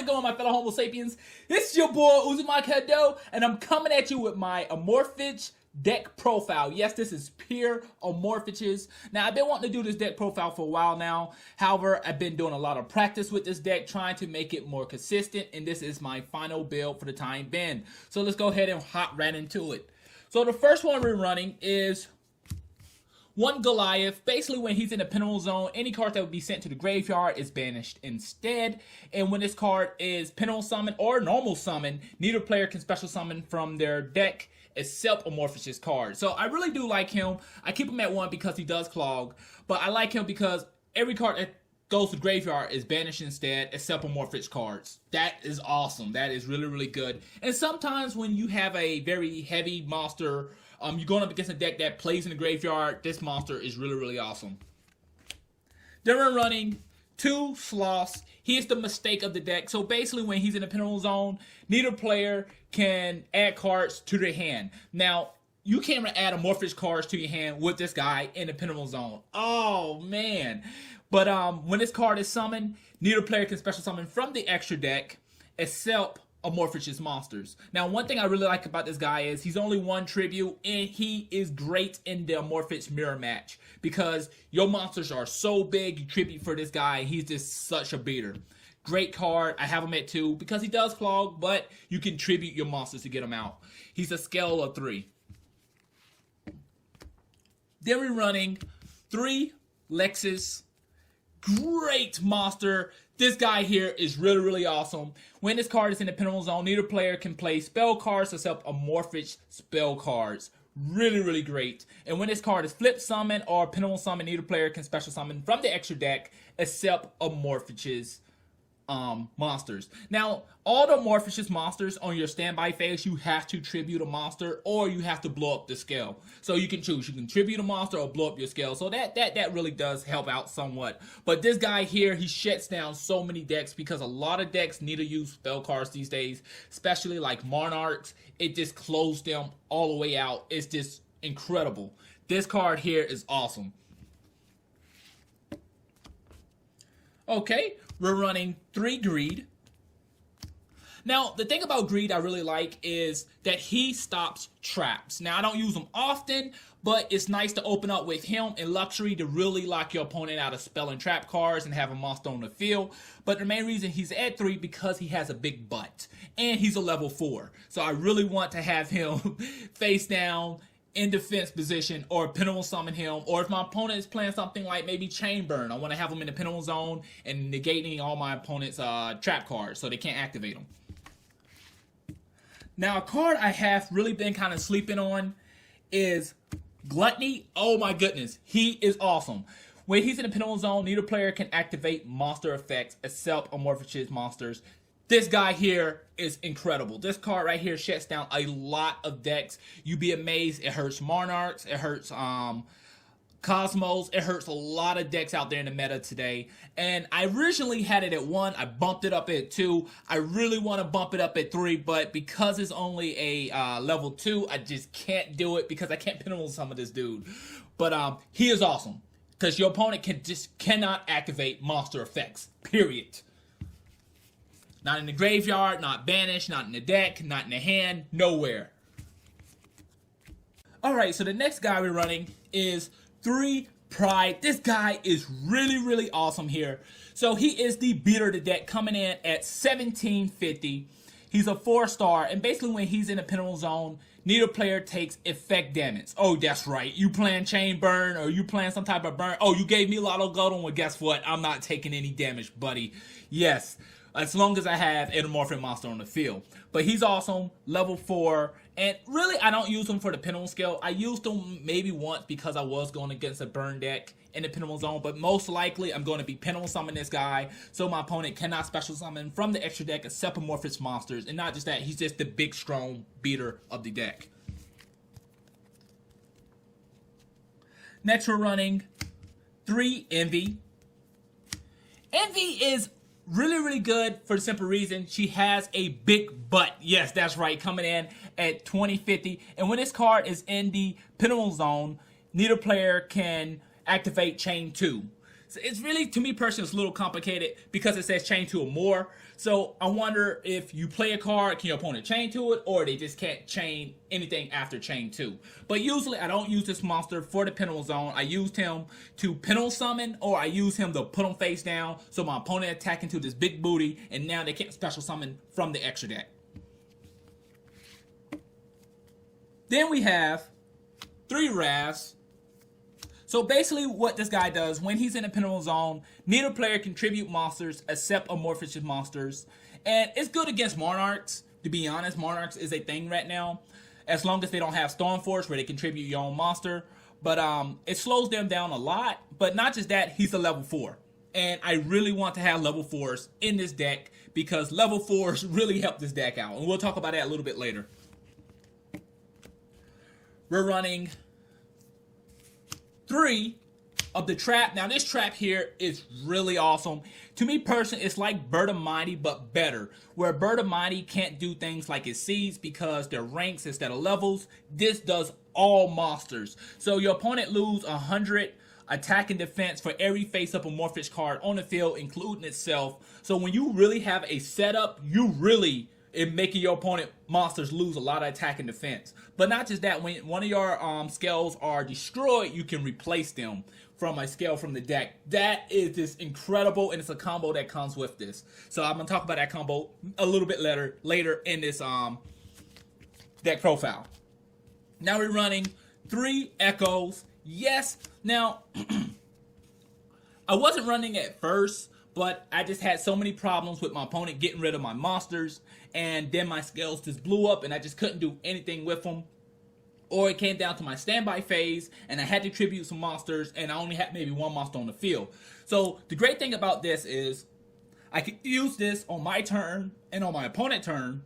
going, my fellow Homo sapiens? This is your boy Hadou, and I'm coming at you with my Amorphage deck profile. Yes, this is pure Amorphages. Now, I've been wanting to do this deck profile for a while now. However, I've been doing a lot of practice with this deck, trying to make it more consistent, and this is my final build for the time being. So let's go ahead and hop right into it. So the first one we're running is one Goliath. Basically, when he's in the penalty zone, any card that would be sent to the graveyard is banished instead. And when this card is penalty summon or normal summon, neither player can special summon from their deck except Amorphage's card. So I really do like him. I keep him at 1 because he does clog, but I like him because every card that goes to the graveyard is banished instead except Amorphage cards. That is awesome. That is really, really good. And sometimes when you have a very heavy monster, you're going up against a deck that plays in the graveyard, this monster is really, really awesome. Then we're running 2 Sloths. Here's the mistake of the deck. So basically, when he's in the penalty zone, neither player can add cards to their hand. Now, you can't add Amorphage cards to your hand with this guy in the penalty zone. Oh, man. But when this card is summoned, neither player can special summon from the extra deck except Amorphage's monsters. Now, one thing I really like about this guy is he's only 1 tribute, and he is great in the Amorphage mirror match because your monsters are so big, you tribute for this guy, he's just such a beater. Great card. I have him at 2 because he does clog, but you can tribute your monsters to get him out. He's a scale of 3. Then we're running 3 Lexus. Great monster. This guy here is really, really awesome. When this card is in the penalty zone, neither player can play spell cards except Amorphage spell cards. Really, really great. And when this card is flip summon or penalty summon, neither player can special summon from the extra deck except Amorphage's monsters. Now, all the Amorphage's monsters on your standby phase, you have to tribute a monster or you have to blow up the scale. So you can choose. You can tribute a monster or blow up your scale. So that really does help out somewhat. But this guy here, he shuts down so many decks because a lot of decks need to use spell cards these days, especially like Monarchs. It just closed them all the way out. It's just incredible. This card here is awesome. Okay, we're running 3 Greed. Now, the thing about Greed I really like is that he stops traps. Now, I don't use him often, but it's nice to open up with him and Luxury to really lock your opponent out of spell and trap cards and have a monster on the field. But the main reason he's at 3 because he has a big butt. And he's a level 4. So I really want to have him face down in defense position or penalty summon him, or if my opponent is playing something like maybe Chain Burn, I want to have him in the penalty zone and negating all my opponent's trap cards so they can't activate them. Now, a card I have really been kind of sleeping on is Gluttony. Oh my goodness, he is awesome. When he's in the penalty zone, neither player can activate monster effects except Amorphage's monsters. This guy here is incredible. This card right here shuts down a lot of decks. You'd be amazed. It hurts Monarchs. It hurts Cosmos. It hurts a lot of decks out there in the meta today. And I originally had it at 1. I bumped it up at 2. I really want to bump it up at 3, but because it's only a level 2, I just can't do it because I can't penalty some of this dude. But he is awesome because your opponent cannot activate monster effects. Period. Not in the graveyard, not banished, not in the deck, not in the hand, nowhere. Alright, so the next guy we're running is 3 Pride. This guy is really, really awesome here. So he is the beater of the deck, coming in at 1750. He's a 4-star, and basically when he's in the penalty zone, neither player takes effect damage. Oh, that's right. You playing Chain Burn or you playing some type of burn. Oh, you gave me Lotto Golden. Well, guess what? I'm not taking any damage, buddy. Yes. As long as I have an Amorphic monster on the field. But he's awesome, level 4. And really, I don't use him for the penalty scale. I used him maybe once because I was going against a burn deck in the penalty zone. But most likely, I'm going to be penalty summon this guy. So my opponent cannot special summon from the extra deck except Amorphic monsters. And not just that, he's just the big, strong beater of the deck. Next, we're running 3 Envy. Envy is really, really good for the simple reason she has a big butt. Yes, that's right, coming in at 2050. And when this card is in the penalty zone, neither player can activate Chain 2. So it's really, to me personally, it's a little complicated because it says Chain 2 or more. So I wonder if you play a card, can your opponent chain to it, or they just can't chain anything after chain 2. But usually I don't use this monster for the pinnacle zone. I used him to pinnacle summon, or I use him to put him face down so my opponent attack into this big booty, and now they can't special summon from the extra deck. Then we have 3 Wraths. So basically what this guy does, when he's in the pinnacle zone, neither player can tribute monsters except Amorphage's monsters. And it's good against Monarchs, to be honest. Monarchs is a thing right now, as long as they don't have Stormforce where they contribute your own monster. But it slows them down a lot. But not just that, he's a level 4. And I really want to have level 4s in this deck because level 4s really help this deck out. And we'll talk about that a little bit later. We're running 3 of the trap. Now this trap here is really awesome. To me personally, it's like Bird of Mighty but better. Where Bird of Mighty can't do things like its seeds because they're ranks instead of levels. This does all monsters. So your opponent lose 100 attack and defense for every face-up Amorphage card on the field, including itself. So when you really have a setup, you really making your opponent monsters lose a lot of attack and defense. But not just that, when one of your scales are destroyed, you can replace them from a scale from the deck. That is just incredible, and it's a combo that comes with this. So I'm gonna talk about that combo a little bit later in this deck profile. Now we're running 3 Echoes. Yes, now I wasn't running at first, but I just had so many problems with my opponent getting rid of my monsters, and then my scales just blew up and I just couldn't do anything with them. Or it came down to my standby phase and I had to tribute some monsters and I only had maybe 1 monster on the field. So the great thing about this is I can use this on my turn and on my opponent's turn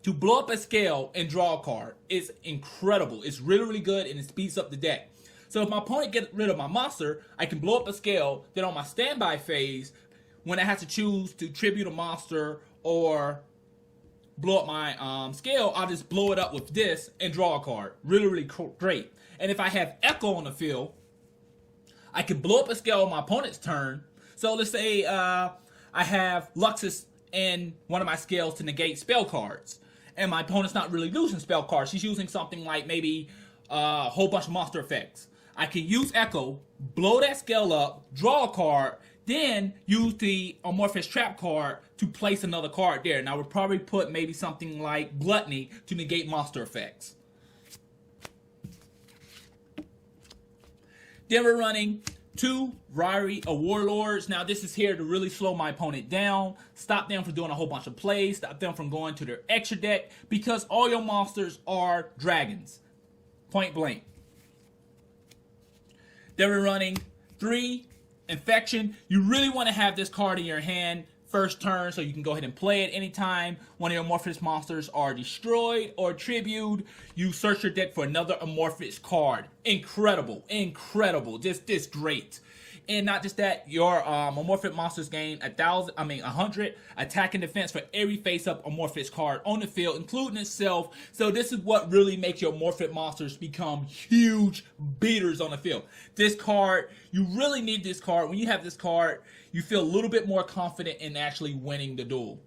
to blow up a scale and draw a card. It's incredible. It's really, really good, and it speeds up the deck. So if my opponent gets rid of my monster, I can blow up a scale. Then on my standby phase, when I have to choose to tribute a monster or blow up my scale, I'll just blow it up with this and draw a card. Really, really great. And if I have Echo on the field, I can blow up a scale on my opponent's turn. So let's say I have Luxus in one of my scales to negate spell cards, and my opponent's not really using spell cards. She's using something like maybe a whole bunch of monster effects. I can use Echo, blow that scale up, draw a card, then use the Amorphous Trap card to place another card there. And I would probably put maybe something like Gluttony to negate monster effects. Then we're running 2 YuGiOh Warlords. Now this is here to really slow my opponent down, stop them from doing a whole bunch of plays, stop them from going to their extra deck, because all your monsters are dragons. Point blank. Then we're running 3 Infection. You really want to have this card in your hand first turn so you can go ahead and play it anytime one of your Amorphous monsters are destroyed or tributed. You search your deck for another Amorphous card. Incredible, incredible, just great. And not just that, your Amorphous monsters gain 100 attack and defense for every face-up Amorphous card on the field, including itself. So this is what really makes your Amorphous monsters become huge beaters on the field. This card, you really need this card. When you have this card, you feel a little bit more confident in actually winning the duel.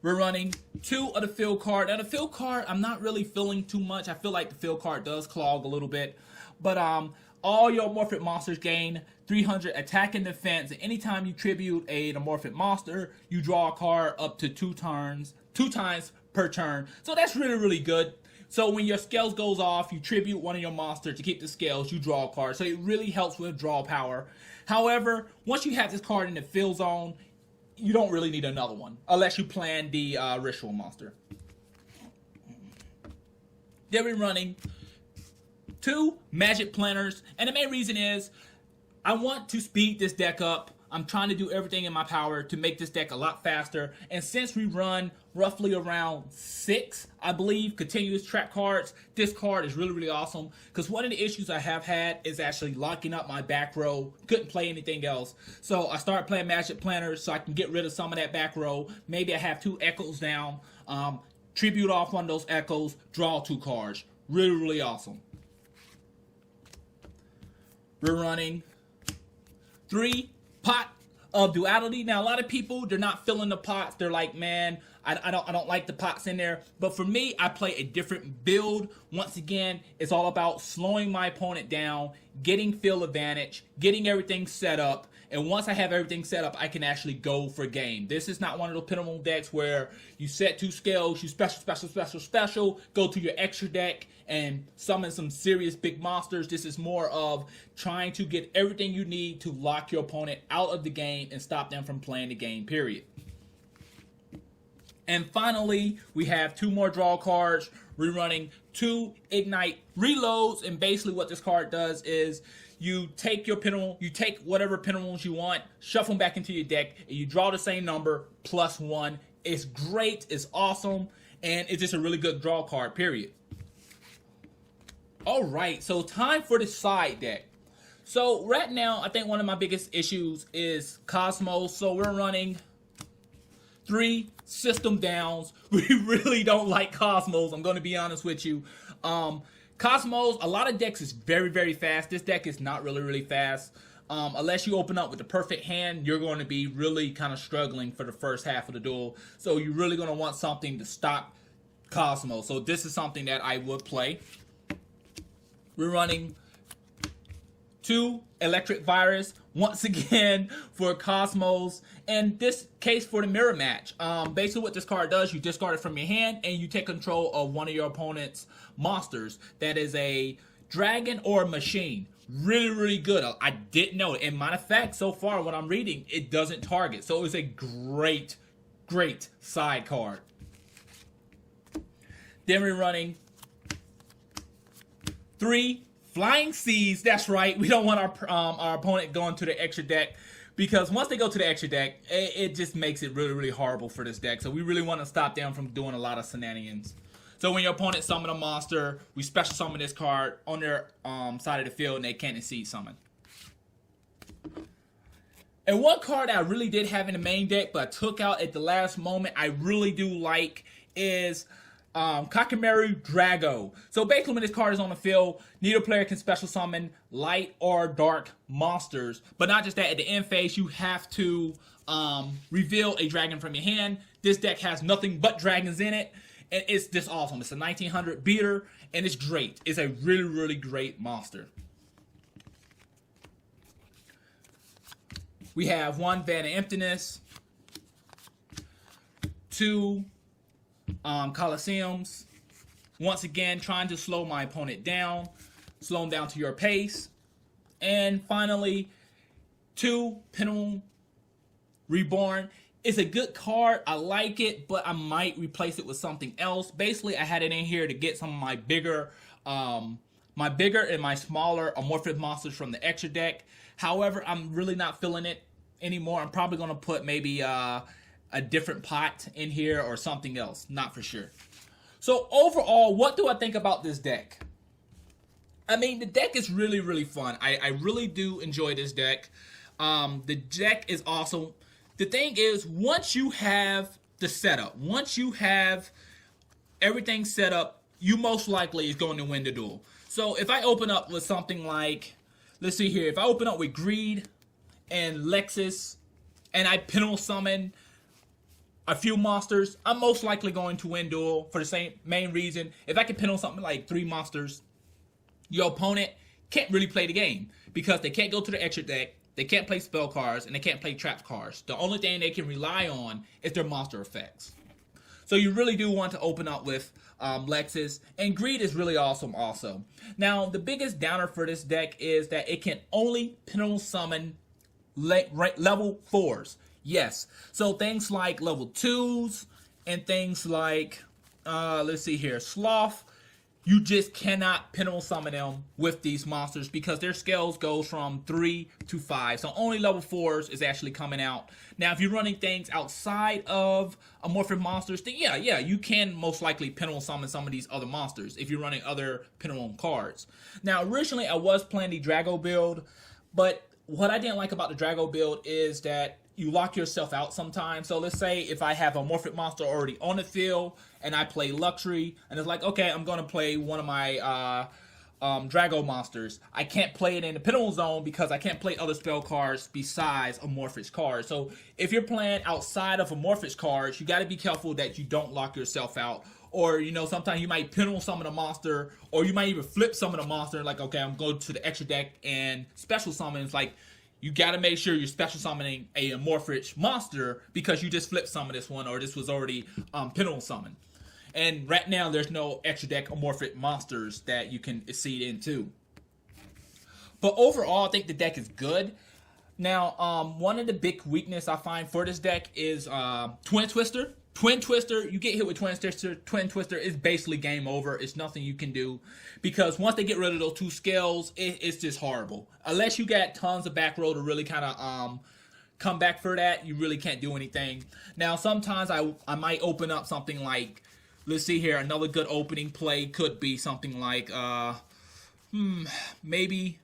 We're running 2 of the field card. Now the field card, I'm not really feeling too much. I feel like the field card does clog a little bit. But all your Amorphous monsters gain 300 attack and defense. And anytime you tribute an Amorphous monster, you draw a card up to 2 times per turn. So that's really, really good. So when your scales goes off, you tribute one of your monsters to keep the scales, you draw a card. So it really helps with draw power. However, once you have this card in the field zone, you don't really need another one, unless you plan the ritual monster. Then we're running 2 magic planners, and the main reason is I want to speed this deck up. I'm trying to do everything in my power to make this deck a lot faster, and since we run roughly around 6, I believe, continuous trap cards, this card is really, really awesome, because one of the issues I have had is actually locking up my back row. Couldn't play anything else, so I started playing magic planners so I can get rid of some of that back row. Maybe I have 2 echoes down, tribute off one of those echoes, draw 2 cards. Really, really awesome. We're running 3 pot of duality. Now, a lot of people, they're not feeling the pots. They're like, man, I don't like the pots in there. But for me, I play a different build. Once again, it's all about slowing my opponent down, getting field advantage, getting everything set up. And once I have everything set up, I can actually go for game. This is not one of those pinnacle decks where you set 2 scales, you special, go to your extra deck and summon some serious big monsters. This is more of trying to get everything you need to lock your opponent out of the game and stop them from playing the game, period. And finally, we have 2 more draw cards. We're running 2 Ignite Reloads, and basically what this card does is you take your pinnacle, you take whatever pinnacles you want, shuffle them back into your deck, and you draw the same number +1. It's great, it's awesome, and it's just a really good draw card, period. Alright, so time for the side deck. So right now, I think one of my biggest issues is Cosmos, so we're running 3 system downs. We really don't like Cosmos, I'm going to be honest with you. Cosmos, a lot of decks is very, very fast. This deck is not really fast. Unless you open up with the perfect hand, you're going to be really kind of struggling for the first half of the duel. So you're really going to want something to stop Cosmos. So this is something that I would play. We're running 2 Electric Virus, once again, for Cosmos. And this case for the mirror match. Basically what this card does, you discard it from your hand and you take control of one of your opponent's monsters. That is a dragon or a machine. Really good. I didn't know it. And matter of fact, so far what I'm reading, it doesn't target. So it's a great side card. Then we're running 3 Flying Seas. That's right. We don't want our opponent going to the extra deck, because once they go to the extra deck, it just makes it really horrible for this deck. So we really want to stop them from doing a lot of shenanigans. So when your opponent summon a monster, we special summon this card on their side of the field and they can't exceed summon. And one card I really did have in the main deck but I took out at the last moment, I really do like, is Kakamaru Drago. So basically when this card is on the field, neither player can special summon light or dark monsters. But not just that, at the end phase you have to reveal a dragon from your hand. This deck has nothing but dragons in it, and it's just awesome. It's a 1900 beater and it's great. It's a really great monster. We have 1 Van of Emptiness, 2 Colosseums. Once again, trying to slow my opponent down, slow him down to your pace. And finally, 2 Pinnacle Reborn. It's a good card, I like it, but I might replace it with something else. Basically, I had it in here to get some of my bigger and my smaller amorphous monsters from the extra deck. However, I'm really not feeling it anymore. I'm probably going to put maybe a different pot in here or something else. Not for sure. So overall, what do I think about this deck? I mean, the deck is really fun. I really do enjoy this deck. The deck is awesome. The thing is, once you have the setup, once you have everything set up, you most likely is going to win the duel. So if I open up with something like, let's see here, if I open up with Greed and Lexus and I pinnacle summon a few monsters, I'm most likely going to win duel for the same main reason. If I can pinnacle something like 3 monsters, your opponent can't really play the game because they can't go to the extra deck, they can't play spell cards, and they can't play trap cards. The only thing they can rely on is their monster effects. So you really do want to open up with Lexus, and Greed is really awesome also. Now, the biggest downer for this deck is that it can only pinnacle summon level 4s. Yes, so things like level 2s and things like, let's see here, Sloth, you just cannot pinnacle summon them with these monsters because their scales goes from 3 to 5. So only level 4s is actually coming out. Now, if you're running things outside of amorphous monsters, then yeah, you can most likely pinnacle summon some of these other monsters if you're running other pinnacle cards. Now, originally I was playing the Drago build, but what I didn't like about the Drago build is that you lock yourself out sometimes. So let's say if I have a amorphic monster already on the field and I play Luxury and it's like, okay, I'm going to play one of my Drago monsters, I can't play it in the penalty zone because I can't play other spell cards besides Amorphage cards. So if you're playing outside of Amorphage cards, you got to be careful that you don't lock yourself out. Or, you know, sometimes you might penal summon a monster, or you might even flip summon a monster. Like, okay, I'm going to the extra deck and special summons. Like, you got to make sure you're special summoning a Amorphage monster because you just flip summon this one, or this was already penal summoned. And right now, there's no extra deck Amorphage monsters that you can seed into. But overall, I think the deck is good. Now, one of the big weakness I find for this deck is Twin Twister. Twin Twister, you get hit with Twin Twister is basically game over. It's nothing you can do because once they get rid of those 2 scales, it's just horrible. Unless you got tons of back row to really kind of come back for that, you really can't do anything. Now, sometimes I might open up something like, let's see here, another good opening play could be something like, maybe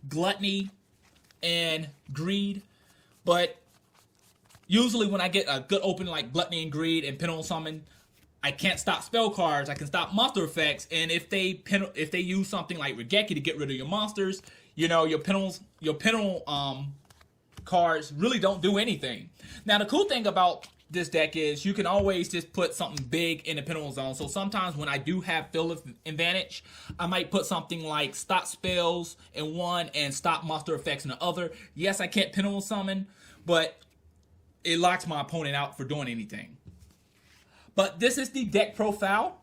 Gluttony and Greed, but usually when I get a good opening like Gluttony and Greed and penal summon, I can't stop spell cards, I can stop monster effects, and if they use something like Regeki to get rid of your monsters, you know, your penal cards really don't do anything. Now the cool thing about this deck is you can always just put something big in the penal zone. So sometimes when I do have field advantage, I might put something like stop spells in one and stop monster effects in the other. Yes, I can't penal summon, but it locks my opponent out for doing anything. But this is the deck profile.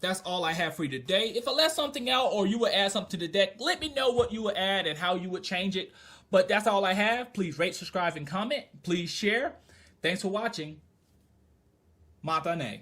That's all I have for you today. If I left something out or you would add something to the deck, let me know what you would add and how you would change it. But that's all I have. Please rate, subscribe, and comment. Please share. Thanks for watching. Matane.